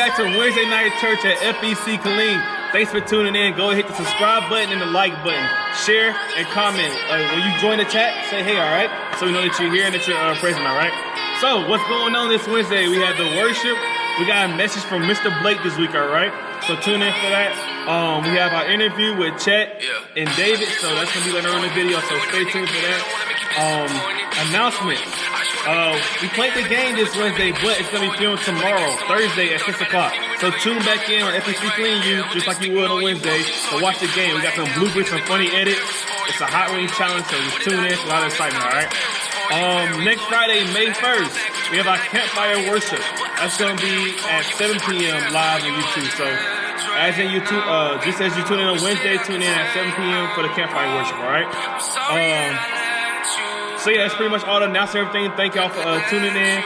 back to Wednesday Night Church at FEC Killeen. Thanks for tuning in. Go ahead, hit the subscribe button and the like button. Share and comment. When you join the chat, say hey, all right? So we know that you're here and that you're present, all right? So what's going on this Wednesday? We have the worship. We got a message from Mr. Blake this week, all right? So tune in for that. We have our interview with Chet and David, so that's going to be later on in the video, so stay tuned for that. Announcements. We played the game this Wednesday, but it's going to be filmed tomorrow, Thursday at 6 o'clock. So tune back in on FEC Killeen U, just like you would on Wednesday, to watch the game. We got some bloopers, some funny edits. It's a hot wing challenge, so just tune in. It's a lot of excitement, all right? Next Friday, May 1st, we have our campfire worship. That's going to be at 7 p.m. live on YouTube. So as in YouTube, just as you tune in on Wednesday, tune in at 7 p.m. for the campfire worship, all right? So yeah, that's pretty much all the announcing everything. Thank y'all for tuning in.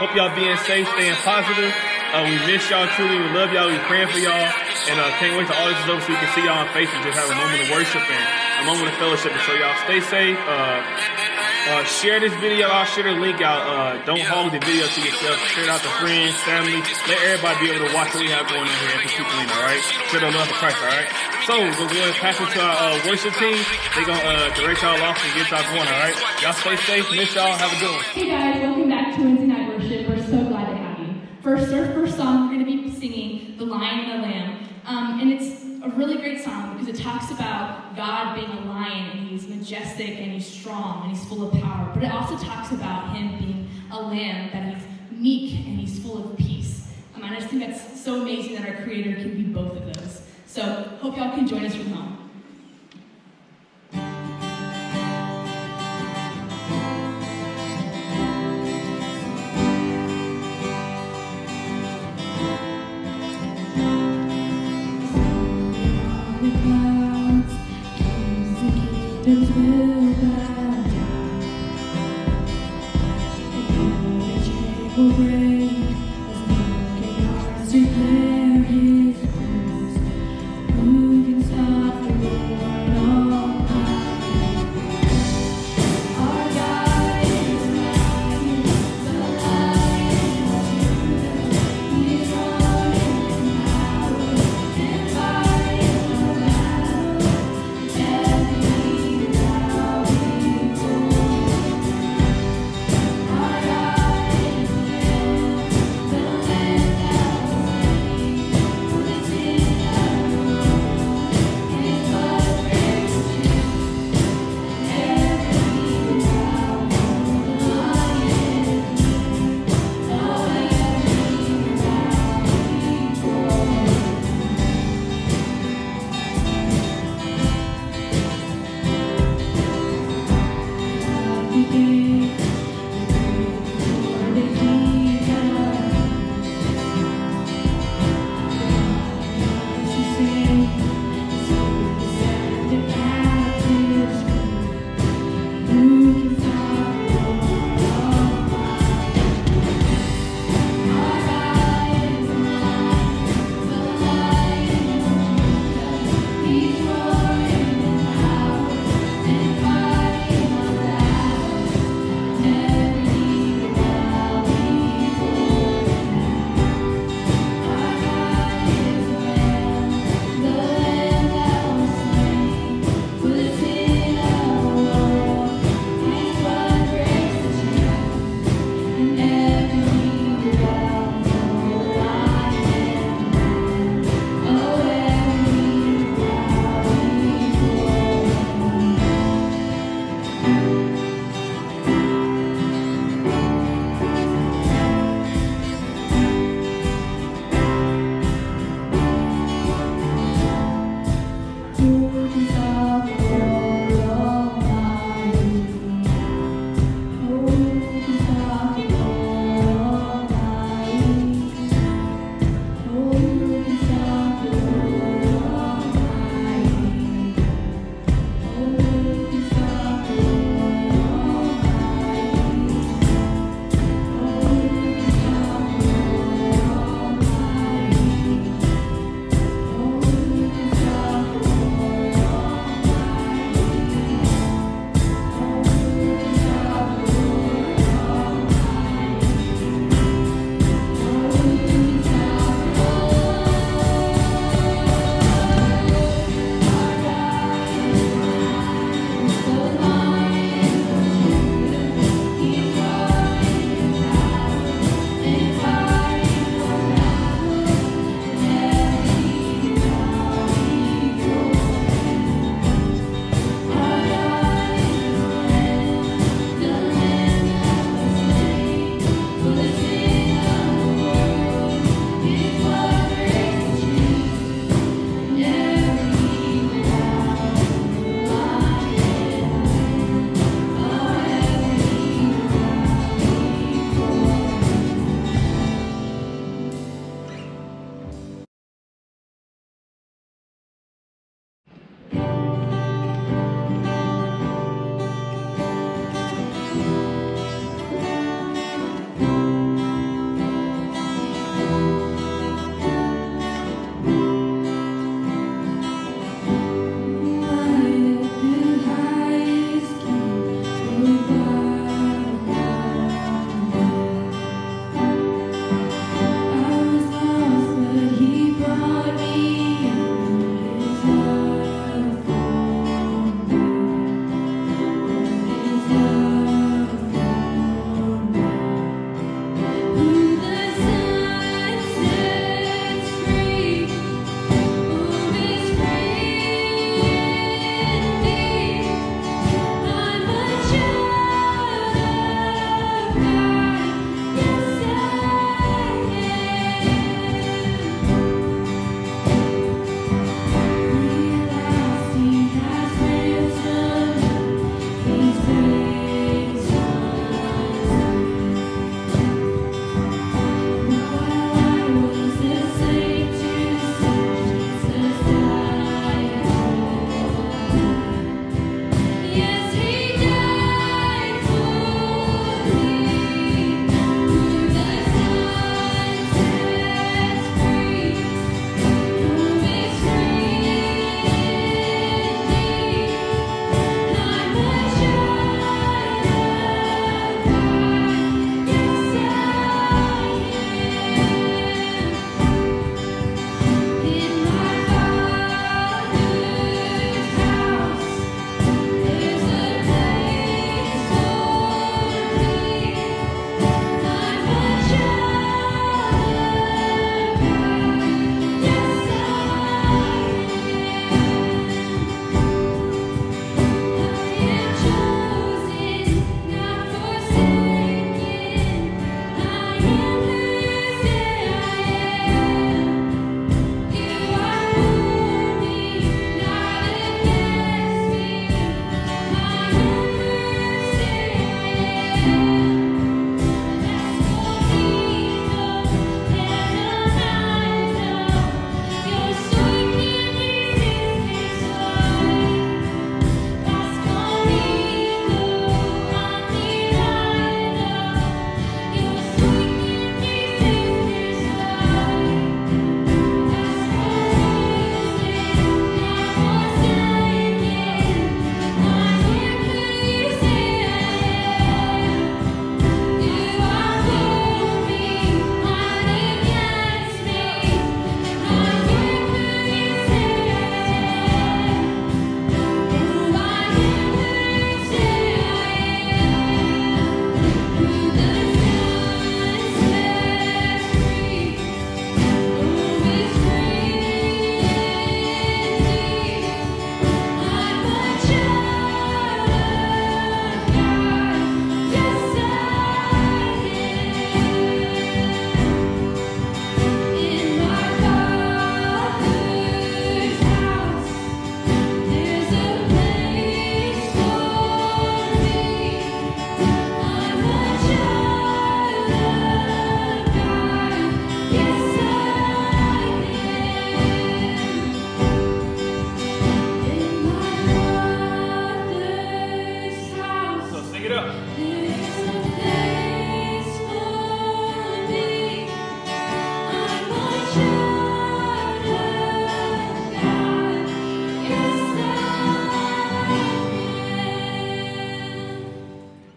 Hope y'all being safe, staying positive. We miss y'all truly. We love y'all. We praying for y'all. And can't wait till all this is over so we can see y'all on face and just have a moment of worship and a moment of fellowship. And so y'all stay safe. Share this video out. Share the link out. Don't hold the video to yourself. Share it out to friends, family. Let everybody be able to watch what we have going on here at the Killeen, all right? Share the love of Christ, all right? So we're going to go ahead and pass it to our worship team. They're going to direct y'all off and get y'all going, all right? Y'all stay safe. Miss y'all. Have a good one. Hey guys, welcome back to Wednesday Night Worship. We're so glad to have you. First song, we're going to be singing The Lion and the Lamb. And it's a really great song because it talks about God being a lion and he's majestic and he's strong and he's full of power. But it also talks about him being a lamb, that he's meek and he's full of peace. I just think that's so amazing that our Creator can be both of those. So hope y'all can join us from home.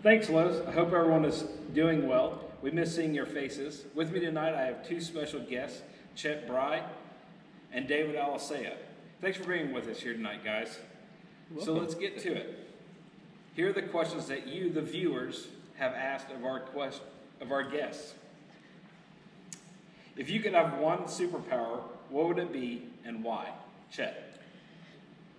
Thanks, Lowe's. I hope everyone is doing well. We miss seeing your faces. With me tonight, I have two special guests, Chet Bry and David Alisea. Thanks for being with us here tonight, guys. So let's get to it. Here are the questions that you, the viewers, have asked of our guests. If you could have one superpower, what would it be and why? Chet.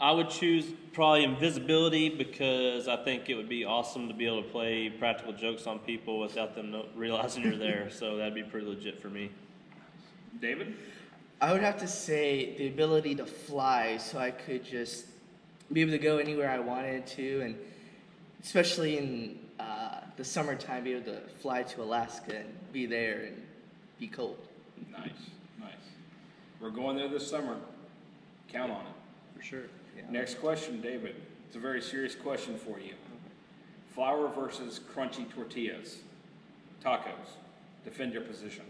I would choose probably invisibility because I think it would be awesome to be able to play practical jokes on people without them realizing you're there. So that'd be pretty legit for me. David? I would have to say the ability to fly, so I could just be able to go anywhere I wanted to, and especially in the summertime, be able to fly to Alaska and be there and be cold. Nice. We're going there this summer. Count on it. For sure. Yeah. Next question, David. It's a very serious question for you. Flour versus crunchy tortillas. Tacos. Defend your position.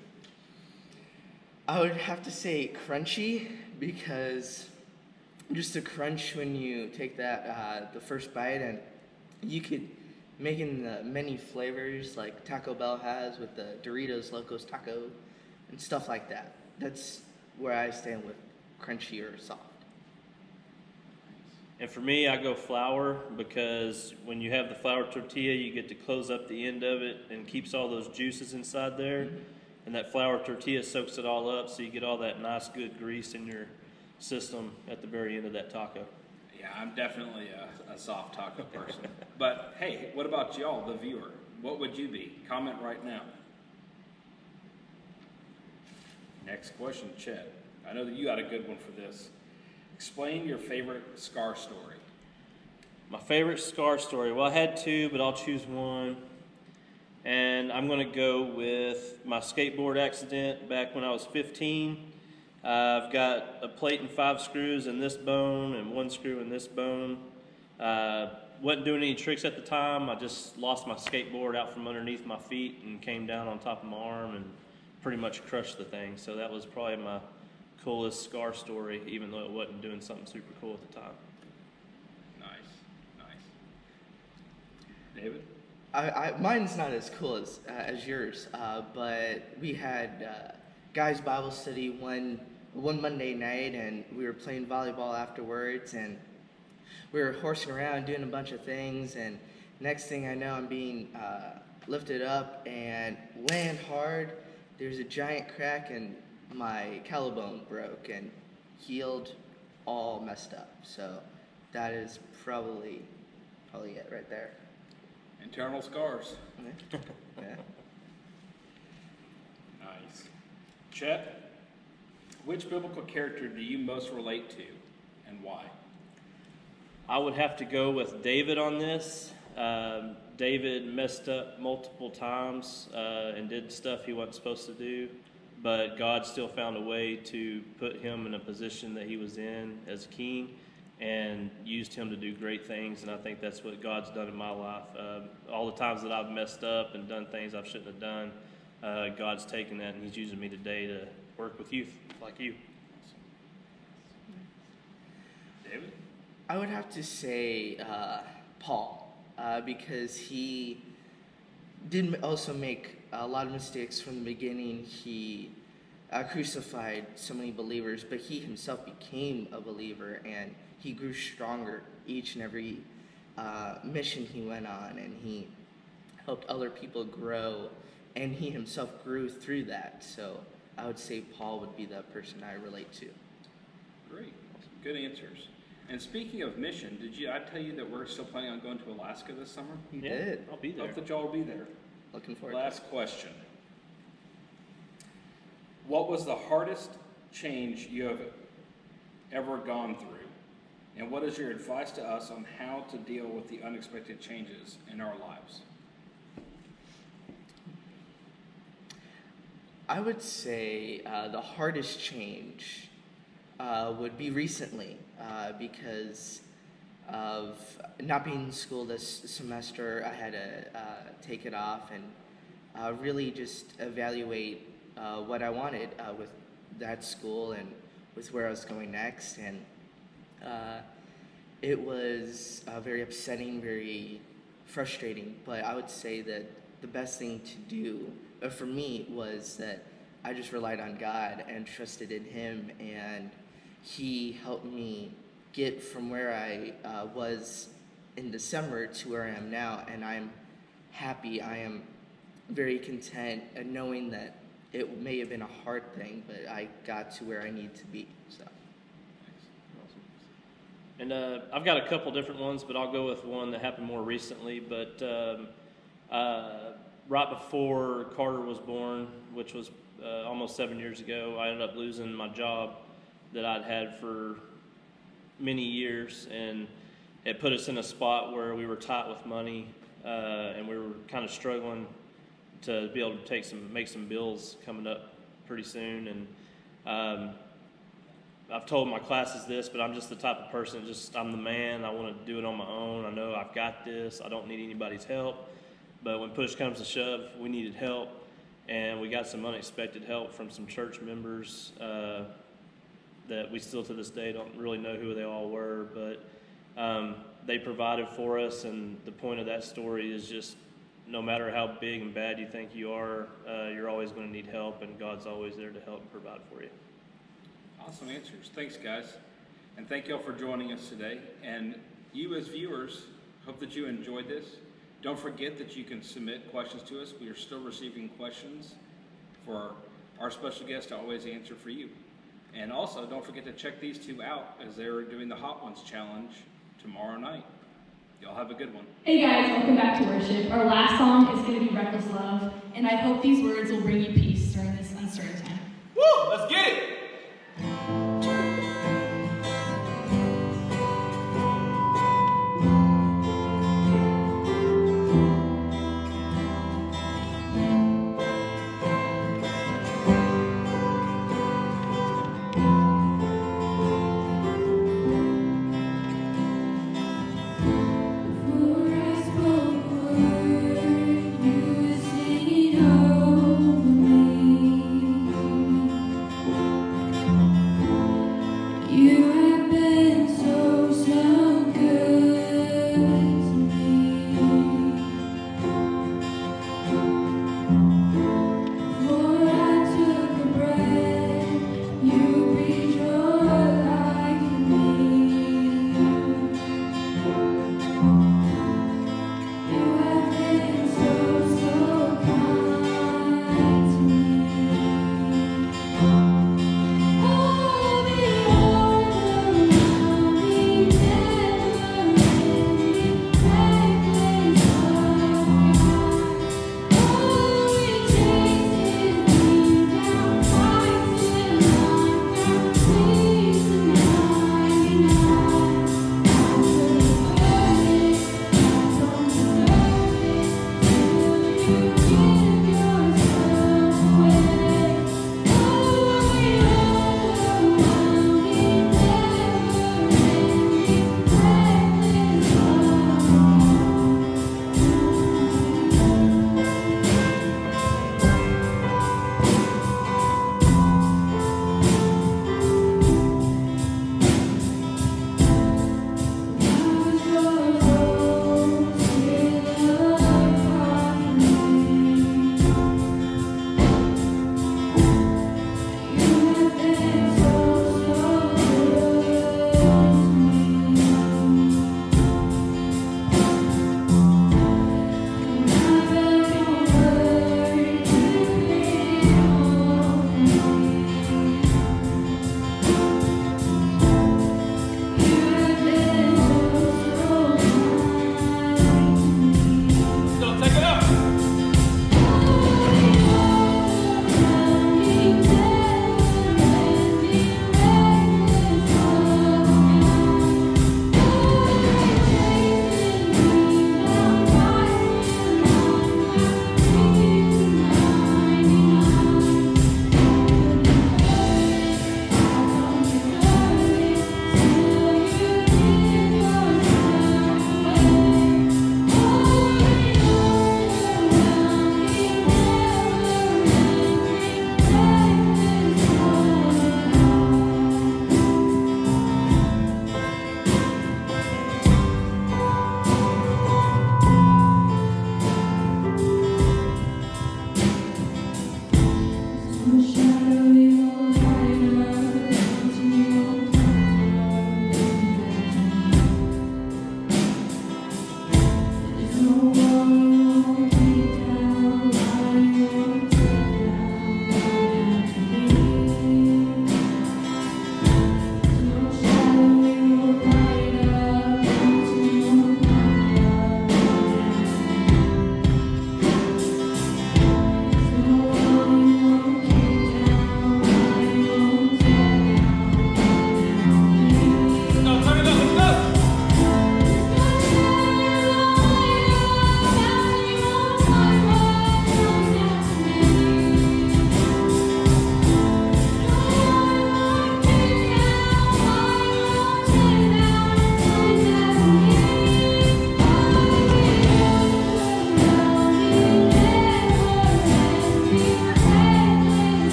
I would have to say crunchy because just the crunch when you take that the first bite, and you could make in the many flavors like Taco Bell has with the Doritos Locos Taco and stuff like that. That's where I stand with crunchy or soft. And for me, I go flour because when you have the flour tortilla, you get to close up the end of it and keeps all those juices inside there. Mm-hmm. And that flour tortilla soaks it all up, so you get all that nice, good grease in your system at the very end of that taco. Yeah, I'm definitely a soft taco person. But hey, what about y'all, the viewer? What would you be? Comment right now. Next question, Chet. I know that you got a good one for this. Explain your favorite Scar story. My favorite Scar story. Well, I had two, but I'll choose one. And I'm going to go with my skateboard accident back when I was 15. I've got a plate and 5 screws in this bone and 1 screw in this bone. Wasn't doing any tricks at the time. I just lost my skateboard out from underneath my feet and came down on top of my arm and pretty much crushed the thing. So that was probably my coolest Scar story, even though it wasn't doing something super cool at the time. Nice. David? Mine's not as cool as yours, but we had guys' Bible study one Monday night, and we were playing volleyball afterwards, and we were horsing around doing a bunch of things, and next thing I know, I'm being lifted up and land hard. There's a giant crack, and my collarbone broke and healed, all messed up. So that is probably it right there. Internal scars. Yeah. Nice. Chet, which biblical character do you most relate to and why? I would have to go with David on this. David messed up multiple times and did stuff he wasn't supposed to do, but God still found a way to put him in a position that he was in as king and used him to do great things, and I think that's what God's done in my life. All the times that I've messed up and done things I shouldn't have done, God's taken that and he's using me today to work with youth like you. David? I would have to say Paul, because he did also make a lot of mistakes from the beginning. He crucified so many believers, but he himself became a believer, and he grew stronger each and every mission he went on, and he helped other people grow, and he himself grew through that. So I would say Paul would be the person I relate to. Great. Good answers. And speaking of mission, I tell you that we're still planning on going to Alaska this summer? You did. I'll be there. Hope that y'all will be there. Looking forward Last question. What was the hardest change you have ever gone through? And what is your advice to us on how to deal with the unexpected changes in our lives? I would say the hardest change would be recently because of not being in school this semester. I had to take it off and really just evaluate what I wanted with that school and with where I was going next. And it was very upsetting, very frustrating. But I would say that the best thing to do for me was that I just relied on God and trusted in Him, and He helped me get from where I was in December to where I am now, and I'm happy. I am very content knowing that it may have been a hard thing, but I got to where I need to be. So. And I've got a couple different ones, but I'll go with one that happened more recently. But right before Carter was born, which was almost 7 years ago, I ended up losing my job that I'd had for many years, and it put us in a spot where we were tight with money, and we were kind of struggling to be able to make some bills coming up pretty soon. And I've told my classes this, but I'm just the type of person, I'm the man. I want to do it on my own. I know I've got this. I don't need anybody's help. But when push comes to shove, we needed help, and we got some unexpected help from some church members that we still to this day don't really know who they all were, but they provided for us. And the point of that story is just, no matter how big and bad you think you are, you're always going to need help, and God's always there to help and provide for you. Awesome answers. Thanks, guys. And thank y'all for joining us today. And you as viewers, hope that you enjoyed this. Don't forget that you can submit questions to us. We are still receiving questions for our special guest to always answer for you. And also, don't forget to check these two out as they're doing the Hot Ones Challenge tomorrow night. Y'all have a good one. Hey guys, welcome back to worship. Our last song is going to be Reckless Love, and I hope these words will bring you peace during this uncertain time. Woo! Let's get it! Before I spoke a word, you were singing over me.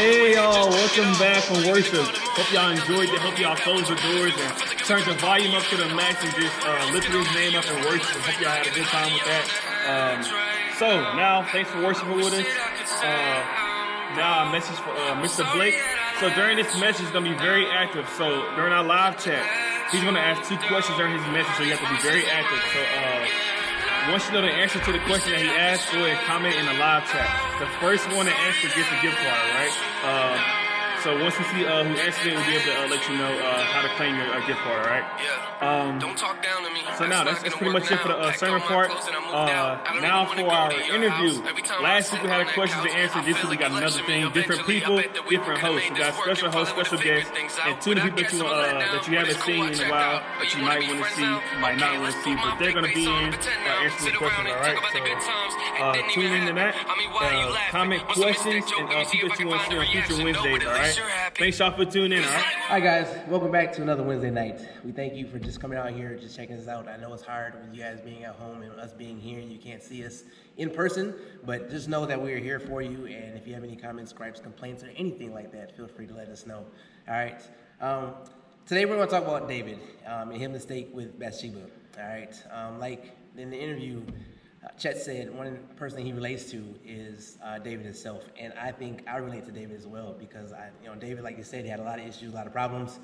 Hey y'all, welcome back from worship. Hope y'all enjoyed it. Hope y'all closed the doors and turned the volume up to the max and just lifted his name up in worship. Hope y'all had a good time with that. So now, thanks for worshiping with us. Now a message for Mr. Blake. So during this message, it's gonna be very active. So during our live chat, he's gonna ask 2 questions during his message. So you have to be very active. So once you know the answer to the question that he asked, go ahead and comment in the live chat. The first one to answer gets a gift card, right? So once we see who answered it, we'll be able to let you know how to claim your gift card, all right? Don't talk down to me. So now that's pretty much it for the sermon part. Now for our interview. Last week we had a questions and answers. This week we got another thing. Different people, different hosts. We got special hosts, special guests, and 2 of the people that you haven't seen in a while that you might want to see, might not want to see, but they're going to be in answering the questions, all right? So tune into that. Comment questions and people that you want to see on future Wednesdays, all right? Thanks y'all for tuning in, all right? Hi guys, welcome back to another Wednesday night. We thank you for just coming out here, just checking us out. I know it's hard with you guys being at home and us being here. You can't see us in person, but just know that we are here for you. And if you have any comments, gripes, complaints, or anything like that, feel free to let us know. All right. Today we're going to talk about David and his mistake with Bathsheba. All right. Like in the interview, Chet said one person he relates to is David himself, and I think I relate to David as well because David, like you said, he had a lot of issues, a lot of problems,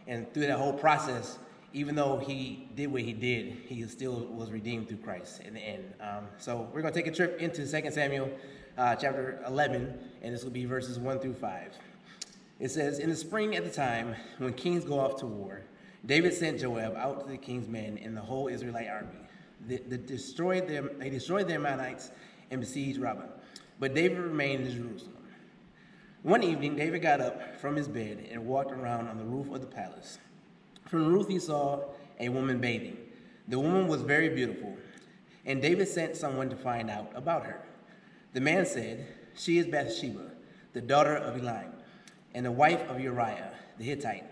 and through that whole process, even though he did what he did, he still was redeemed through Christ in the end. So we're going to take a trip into 2 Samuel chapter 11, and this will be verses 1 through 5. It says, "In the spring at the time when kings go off to war, David sent Joab out to the king's men and the whole Israelite army. They destroyed the Ammonites and besieged Rabbah. But David remained in Jerusalem. One evening, David got up from his bed and walked around on the roof of the palace. From the roof, he saw a woman bathing. The woman was very beautiful, and David sent someone to find out about her. The man said, 'She is Bathsheba, the daughter of Eliam, and the wife of Uriah the Hittite.'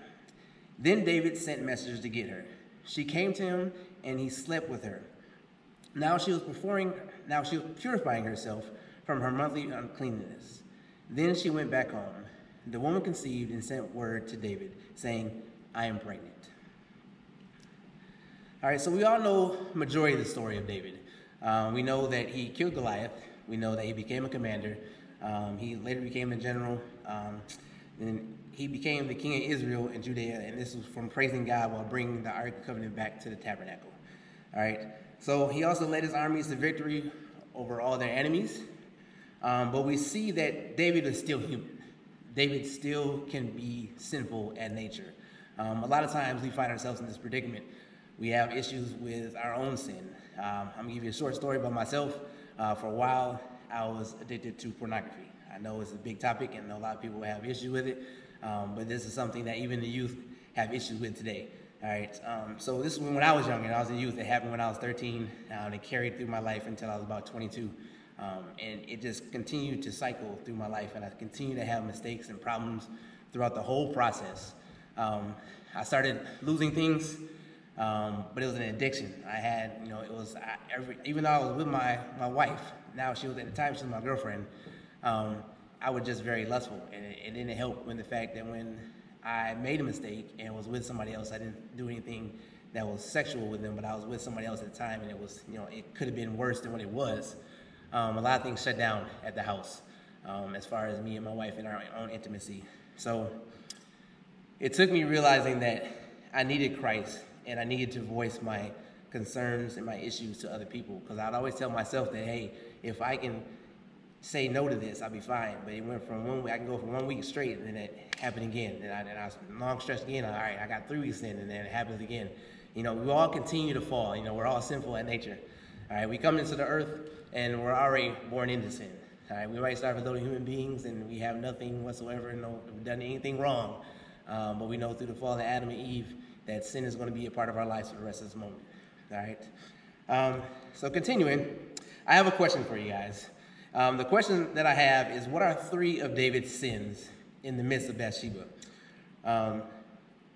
Then David sent messengers to get her. She came to him, and he slept with her. Now she was purifying herself from her monthly uncleanness. Then she went back home. The woman conceived and sent word to David, saying, 'I am pregnant.'" All right, so we all know the majority of the story of David. We know that he killed Goliath. We know that he became a commander. He later became a general. And he became the king of Israel and Judea, and this was from praising God while bringing the Ark of the Covenant back to the tabernacle. All right, so he also led his armies to victory over all their enemies. But we see that David is still human. David still can be sinful at nature. A lot of times we find ourselves in this predicament. We have issues with our own sin. I'm going to give you a short story about myself. For a while, I was addicted to pornography. I know it's a big topic, and I know a lot of people have issues with it, but this is something that even the youth have issues with today. All right, so this is when I was younger, and I was a youth. It happened when I was 13, and it carried through my life until I was about 22. And it just continued to cycle through my life, and I continue to have mistakes and problems throughout the whole process. I started losing things, but it was an addiction. I had, even though I was with my wife, now she was, at the time, she was my girlfriend, I was just very lustful, and it didn't help with the fact that when I made a mistake and was with somebody else, I didn't do anything that was sexual with them, but I was with somebody else at the time, and it was, it could have been worse than what it was. A lot of things shut down at the house, as far as me and my wife and our own intimacy. So it took me realizing that I needed Christ, and I needed to voice my concerns and my issues to other people, because I'd always tell myself that, hey, if I can say no to this, I'll be fine. But it went from 1 week, I can go for 1 week straight, and then it happened again. And I was long stretched again. All right, I got 3 weeks in, and then it happens again. We all continue to fall. We're all sinful at nature. All right, we come into the earth, and we're already born into sin. All right, we might start as little human beings, and we have nothing whatsoever, we've done anything wrong. But we know through the fall of Adam and Eve that sin is going to be a part of our lives for the rest of this moment. All right. So continuing, I have a question for you guys. The question that I have is, what are 3 of David's sins in the midst of Bathsheba?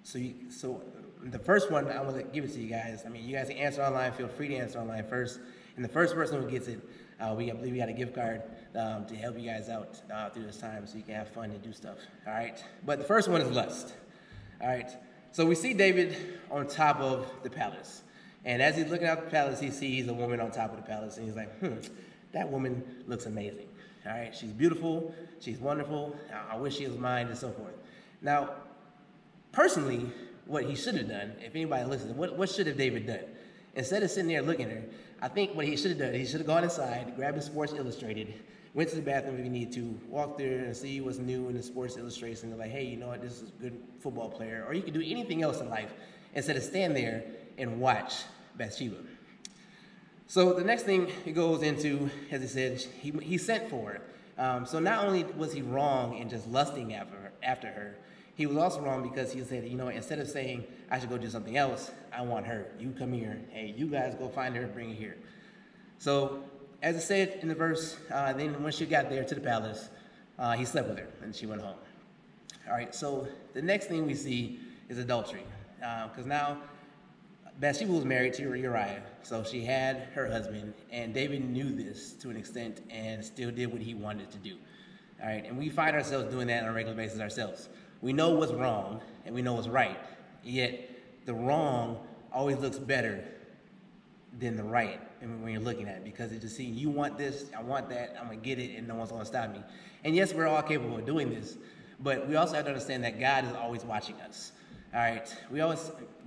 So the first one, I want to give it to you guys. You guys can answer online. Feel free to answer online first. And the first person who gets it, I believe we got a gift card to help you guys out through this time so you can have fun and do stuff. All right. But the first one is lust. All right. So we see David on top of the palace. And as he's looking out the palace, he sees a woman on top of the palace. And he's like, that woman looks amazing. All right. She's beautiful. She's wonderful. I wish she was mine and so forth. Now, personally, what he should have done, if anybody listens, what should have David done? Instead of sitting there looking at her, I think what he should have done, he should have gone inside, grabbed his Sports Illustrated, went to the bathroom if he needed to, walked there and see what's new in the Sports Illustrated, and like, hey, you know what, this is a good football player. Or you could do anything else in life instead of stand there and watch Bathsheba. So the next thing he goes into, as he said, he sent for her. So not only was he wrong in just lusting after her, he was also wrong because he said, you know, instead of saying, I should go do something else, I want her. You come here. Hey, you guys go find her and bring her here. So, as it said in the verse, then when she got there to the palace, he slept with her and she went home. All right, so the next thing we see is adultery. Because now Bathsheba was married to Uriah, so she had her husband, and David knew this to an extent and still did what he wanted to do. All right, and we find ourselves doing that on a regular basis ourselves. We know what's wrong and we know what's right, yet the wrong always looks better than the right when you're looking at it, because it's just seeing, you want this, I want that, I'm going to get it, and no one's going to stop me. And yes, we're all capable of doing this, but we also have to understand that God is always watching us. All right,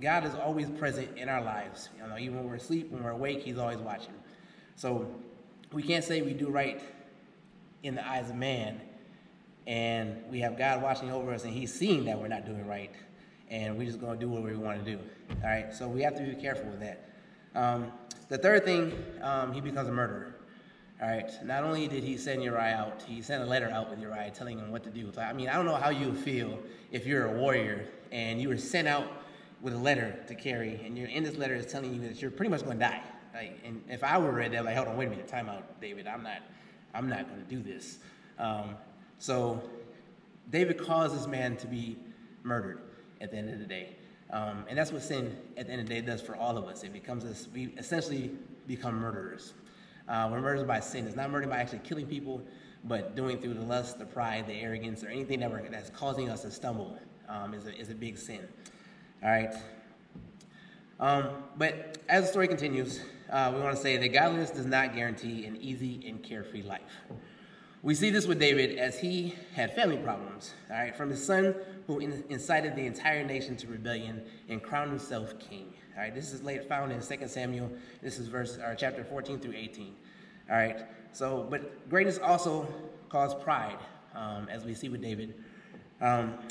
God is always present in our lives. You know, even when we're asleep, when we're awake, he's always watching. So we can't say we do right in the eyes of man, and we have God watching over us, and he's seeing that we're not doing right, and we're just going to do what we want to do. All right, so we have to be careful with that. The third thing, he becomes a murderer. All right, not only did he send Uriah out, he sent a letter out with Uriah telling him what to do. I mean, I don't know how you would feel if you're a warrior and you were sent out with a letter to carry, and in this letter is telling you that you're pretty much going to die. Like, and if I were read that, like, hold on, wait a minute, time out, David, I'm not going to do this. So David caused this man to be murdered at the end of the day. And that's what sin at the end of the day does for all of us. It becomes us, we essentially become murderers. We're murderers by sin. It's not murder by actually killing people, but doing through the lust, the pride, the arrogance, or anything that's causing us to stumble is a big sin. All right. But as the story continues, we want to say that godliness does not guarantee an easy and carefree life. We see this with David as he had family problems, all right, from his son who incited the entire nation to rebellion and crowned himself king. All right, this is later found in 2 Samuel. This is chapter 14 through 18. All right, so, but greatness also caused pride, as we see with David.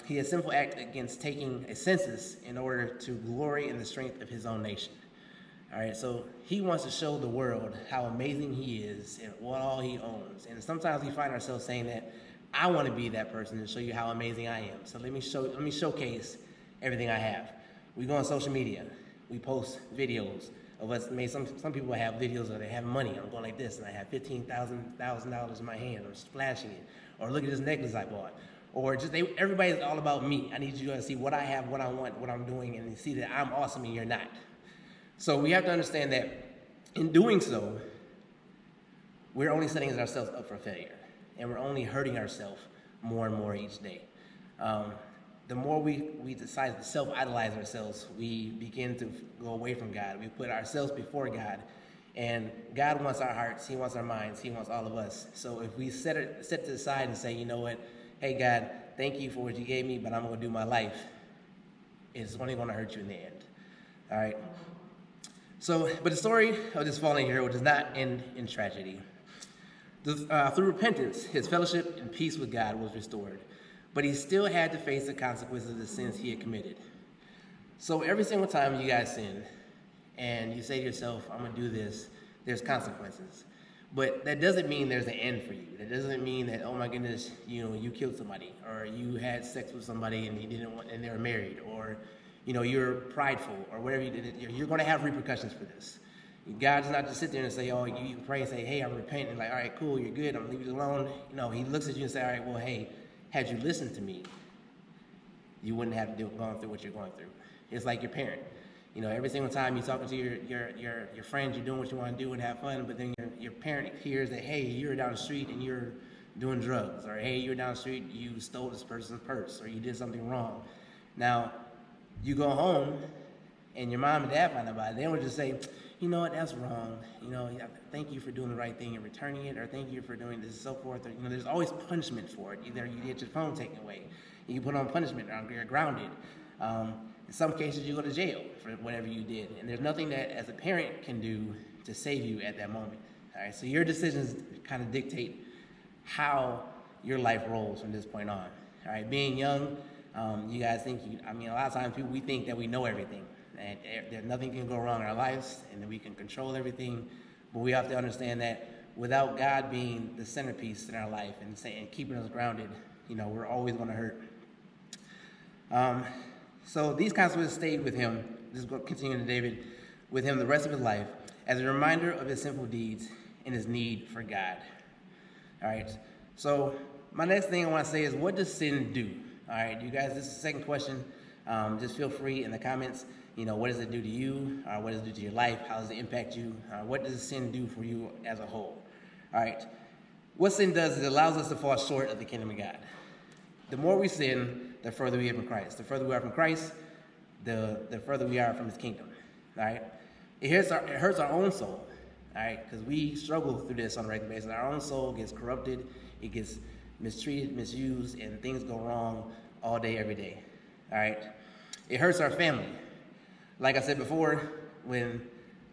He had sinful act against taking a census in order to glory in the strength of his own nation. All right, so he wants to show the world how amazing he is and what all he owns. And sometimes we find ourselves saying that, I want to be that person and show you how amazing I am. So let me showcase everything I have. We go on social media. We post videos of us. Some people have videos of they have money. I'm going like this, and I have $15,000 in my hand. I'm splashing it. Or look at this necklace I bought. Or just everybody's all about me. I need you to see what I have, what I want, what I'm doing, and see that I'm awesome and you're not. So we have to understand that in doing so, we're only setting ourselves up for failure, and we're only hurting ourselves more and more each day. The more we decide to self-idolize ourselves, we begin to go away from God. We put ourselves before God, and God wants our hearts, he wants our minds, he wants all of us. So if we set it to the side and say, you know what, hey God, thank you for what you gave me, but I'm going to do my life, it's only going to hurt you in the end. All right? So, but the story of this fallen hero does not end in tragedy. Through repentance, his fellowship and peace with God was restored, but he still had to face the consequences of the sins he had committed. So every single time you guys sin, and you say to yourself, I'm going to do this, there's consequences. But that doesn't mean there's an end for you. That doesn't mean that, oh my goodness, you killed somebody, or you had sex with somebody and they were married, or you're prideful, or whatever you did. You're going to have repercussions for this. God's not just sit there and say, oh, you pray and say, hey, I'm repenting. Like, all right, cool, you're good, I'm going to leave you alone. He looks at you and say, all right, well, hey, had you listened to me, you wouldn't have gone through what you're going through. It's like your parent. You know, every single time you're talking to your friends, you're doing what you want to do and have fun, but then your parent hears that, hey, you're down the street and you're doing drugs, or hey, you're down the street, you stole this person's purse, or you did something wrong. Now, you go home and your mom and dad find out about it. They would just say, you know what, that's wrong. You know, thank you for doing the right thing and returning it, or thank you for doing this and so forth. Or, you know, there's always punishment for it. Either you get your phone taken away, you put on punishment, or you're grounded. In some cases, you go to jail for whatever you did. And there's nothing that, as a parent, can do to save you at that moment. All right, so your decisions kind of dictate how your life rolls from this point on. All right, being young, you guys think, a lot of times we think that we know everything, and that nothing can go wrong in our lives, and that we can control everything. But we have to understand that without God being the centerpiece in our life and keeping us grounded, you know, we're always going to hurt. So these consequences stayed with him, this is going to continue to David, with him the rest of his life, as a reminder of his sinful deeds and his need for God. All right, so my next thing I want to say is, what does sin do? All right, you guys, this is the second question. Just feel free in the comments, you know, what does it do to you? What does it do to your life? How does it impact you? What does sin do for you as a whole? All right, what sin does is it allows us to fall short of the kingdom of God. The more we sin, the further we are from Christ. The further we are from Christ, the further we are from his kingdom. All right, it hurts our own soul. All right, because we struggle through this on a regular basis. Our own soul gets corrupted, it gets mistreated, misused, and things go wrong all day, every day. All right, it hurts our family. Like I said before, when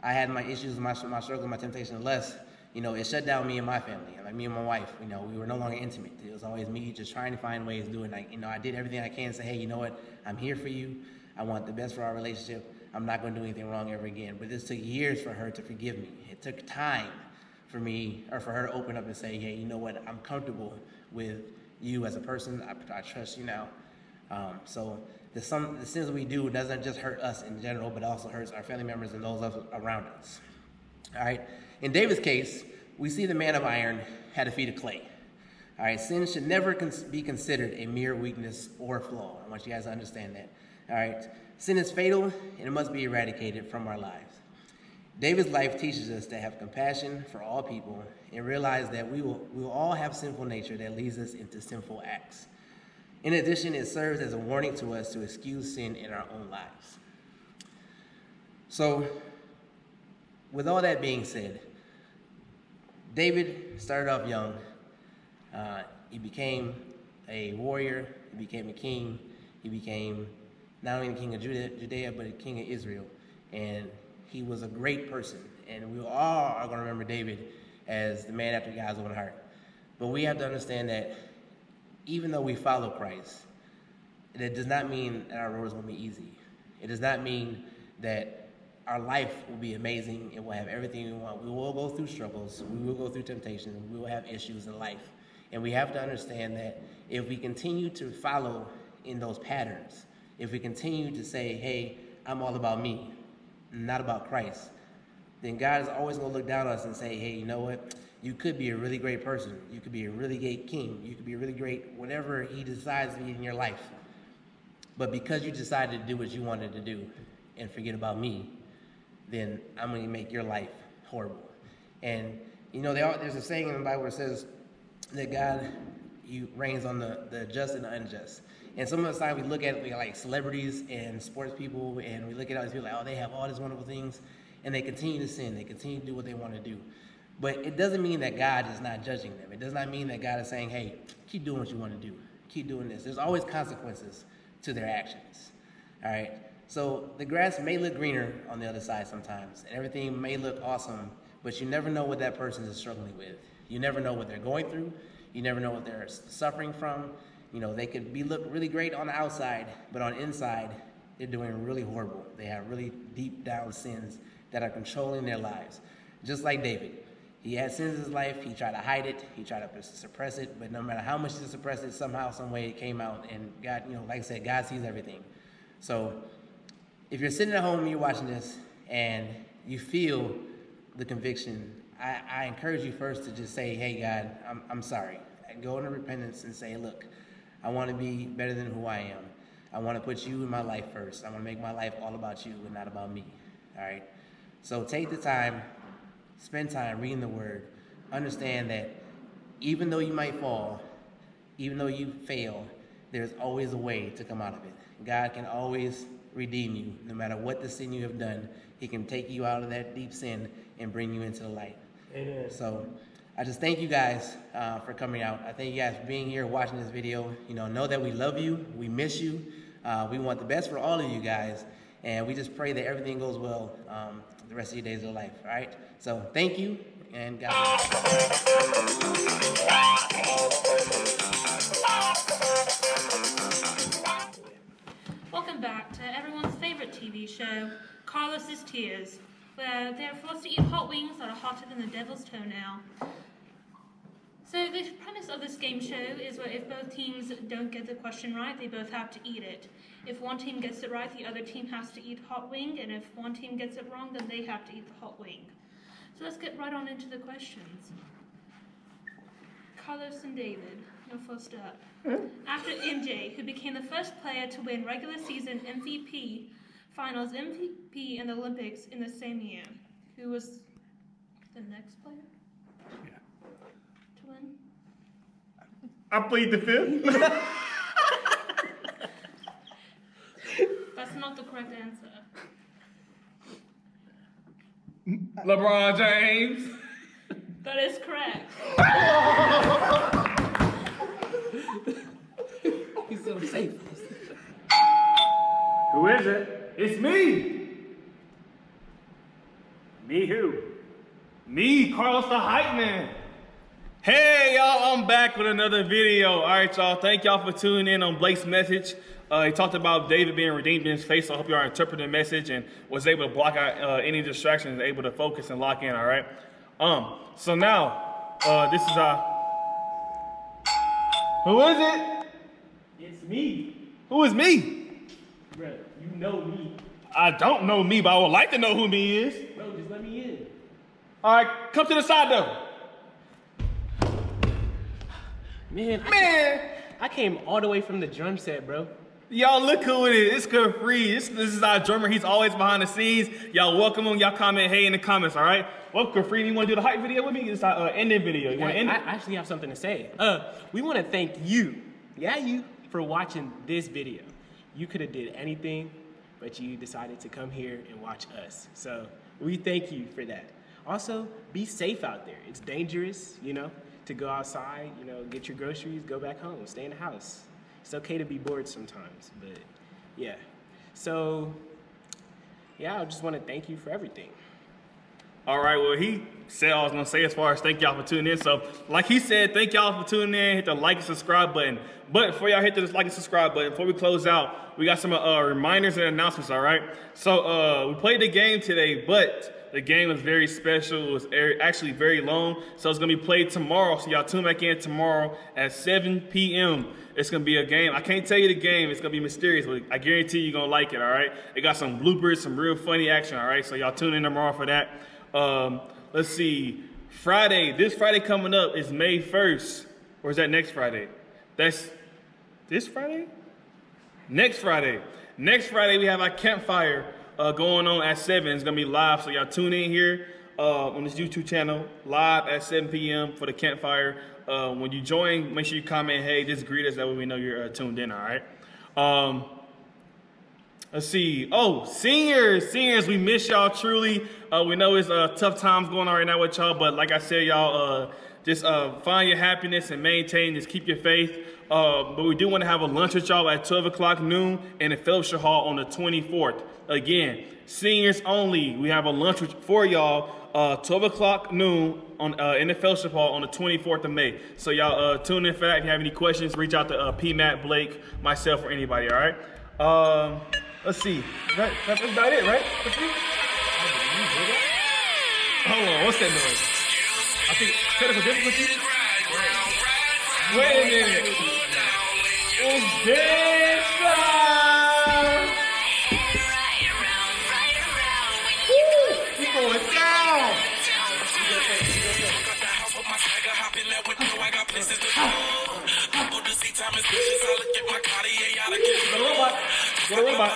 I had my issues, my struggle, my temptation of lust, you know, it shut down me and my family. Like me and my wife, you know, we were no longer intimate. It was always me just trying to find ways to do it. Like, you know, I did everything I can to say, hey, you know what, I'm here for you. I want the best for our relationship. I'm not going to do anything wrong ever again. But this took years for her to forgive me. It took time for me, or for her to open up and say, hey, you know what, I'm comfortable with you as a person. I trust you now. So the sins that we do doesn't just hurt us in general, but also hurts our family members and those around us. All right. In David's case, we see the man of iron had a feet of clay. All right. Sin should never be considered a mere weakness or flaw. I want you guys to understand that. All right. Sin is fatal, and it must be eradicated from our lives. David's life teaches us to have compassion for all people and realize that we will all have sinful nature that leads us into sinful acts. In addition, it serves as a warning to us to excuse sin in our own lives. So, with all that being said, David started off young. He became a warrior. He became a king. He became not only the king of Judea, but the king of Israel. And he was a great person. And we all are going to remember David as the man after God's own heart. But we have to understand that even though we follow Christ, it does not mean that our road is going to be easy. It does not mean that our life will be amazing. It will have everything we want. We will go through struggles. We will go through temptations. We will have issues in life. And we have to understand that if we continue to follow in those patterns, if we continue to say, hey, I'm all about me, not about Christ, then God is always going to look down on us and say, hey, you know what? You could be a really great person. You could be a really great king. You could be a really great whatever he decides to be in your life. But because you decided to do what you wanted to do and forget about me, then I'm going to make your life horrible. And, you know, there's a saying in the Bible that says that God reigns on the just and the unjust. And some of the time we look at like celebrities and sports people, and we look at all these people like, oh, they have all these wonderful things, and they continue to sin. They continue to do what they want to do. But it doesn't mean that God is not judging them. It does not mean that God is saying, hey, keep doing what you want to do. Keep doing this. There's always consequences to their actions. All right? So the grass may look greener on the other side sometimes, and everything may look awesome, but you never know what that person is struggling with. You never know what they're going through. You never know what they're suffering from. You know, they could look really great on the outside, but on the inside, they're doing really horrible. They have really deep down sins that are controlling their lives. Just like David. He had sins in his life. He tried to hide it. He tried to suppress it. But no matter how much he suppressed it, somehow, some way it came out. And God, you know, like I said, God sees everything. So if you're sitting at home and you're watching this and you feel the conviction, I encourage you first to just say, hey, God, I'm sorry. Go into repentance and say, look, I want to be better than who I am. I want to put you in my life first. I want to make my life all about you and not about me. All right? So take the time, spend time reading the Word. Understand that even though you might fall, even though you fail, there's always a way to come out of it. God can always redeem you. No matter what the sin you have done, He can take you out of that deep sin and bring you into the light. Amen. So I just thank you guys for coming out. I thank you guys for being here, watching this video. Know that we love you. We miss you. We want the best for all of you guys. And we just pray that everything goes well the rest of your days of life. All right? So thank you, and God bless. Welcome back to everyone's favorite TV show, Carlos's Tears, where they're forced to eat hot wings that are hotter than the devil's toenail. So the premise of this game show is where if both teams don't get the question right, they both have to eat it. If one team gets it right, the other team has to eat hot wing, and if one team gets it wrong, then they have to eat the hot wing. So let's get right on into the questions. Carlos and David, you're first up. After MJ, who became the first player to win regular season MVP, finals MVP in the Olympics in the same year, who was the next player to win? I plead the fifth. That's not the correct answer. LeBron James. That is correct. He's so safe. Who is it? It's me. Me who? Me, Carlos the Hype Man. Hey y'all, I'm back with another video. All right, y'all. Thank y'all for tuning in on Blake's message. He talked about David being redeemed in his face. So I hope y'all interpreted the message and was able to block out any distractions, able to focus and lock in. All right. So now, this is who is it? It's me. Who is me? Bro, you know me. I don't know me, but I would like to know who me is. Bro, just let me in. All right, come to the side though. Man, I came all the way from the drum set, bro. Y'all look who it is. It's Capri. This is our drummer. He's always behind the scenes. Y'all welcome him. Y'all comment hey in the comments, all right? Well, Capri, you want to do the hype video with me? It's our ending video. You want to end I it? actually have something to say. We want to thank you, you, for watching this video. You could have did anything, but you decided to come here and watch us. So we thank you for that. Also, be safe out there. It's dangerous, to go outside, get your groceries, go back home, stay in the house. It's okay to be bored sometimes, but yeah. So, I just want to thank you for everything. All right, well, he said I was going to say as far as thank y'all for tuning in. So, like he said, thank y'all for tuning in. Hit the like and subscribe button. But before y'all hit the like and subscribe button, before we close out, we got some reminders and announcements, all right? So, we played the game today, but the game was very special. It was actually very long. So, it's going to be played tomorrow. So, y'all tune back in tomorrow at 7 p.m. It's going to be a game. I can't tell you the game. It's going to be mysterious, but I guarantee you're going to like it, all right? It got some bloopers, some real funny action, all right? So, y'all tune in tomorrow for that. Let's see. This Friday coming up is May 1st. Or is that next Friday? That's this Friday? Next Friday. Next Friday, we have our campfire going on at 7. It's going to be live, so y'all tune in here on this YouTube channel, live at 7 p.m. for the campfire. When you join, make sure you comment, hey, just greet us. That way we know you're tuned in, all right? Let's see. Oh, seniors, we miss y'all truly. We know it's tough times going on right now with y'all, but like I said, y'all, just find your happiness and maintain, just keep your faith. But we do want to have a lunch with y'all at 12 o'clock noon in the Fellowship Hall on the 24th. Again, seniors only. We have a lunch for y'all 12 o'clock noon in the Fellowship Hall on the 24th of May. So y'all tune in for that. If you have any questions, reach out to P. Matt, Blake, myself, or anybody, all right? Let's see. That's about it, right? Hold on, what's that noise? I think technical difficulty. Wait a minute. It's dead time. Woo! We're going down. The robot. Go to robot.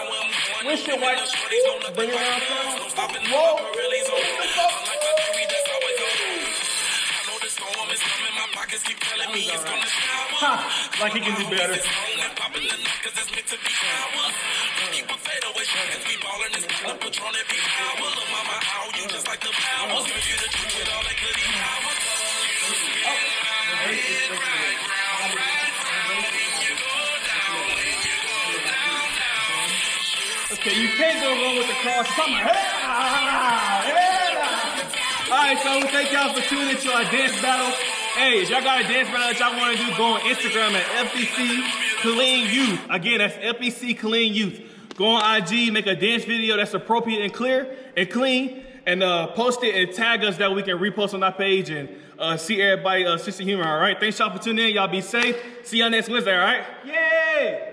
Windshield wipe. Bring it around. Whoa. Ha! Like he can do better. Okay, you can't go wrong with the cross. Alright, so thank y'all for tuning into our dance battle. Hey, if y'all got a dance battle that y'all want to do, go on Instagram at FBC Killeen Youth. Again, that's FBC Killeen Youth. Go on IG, make a dance video that's appropriate and clear and clean, and post it and tag us that we can repost on our page and see everybody sense of humor, all right? Thanks y'all for tuning in. Y'all be safe. See y'all next Wednesday, all right? Yay!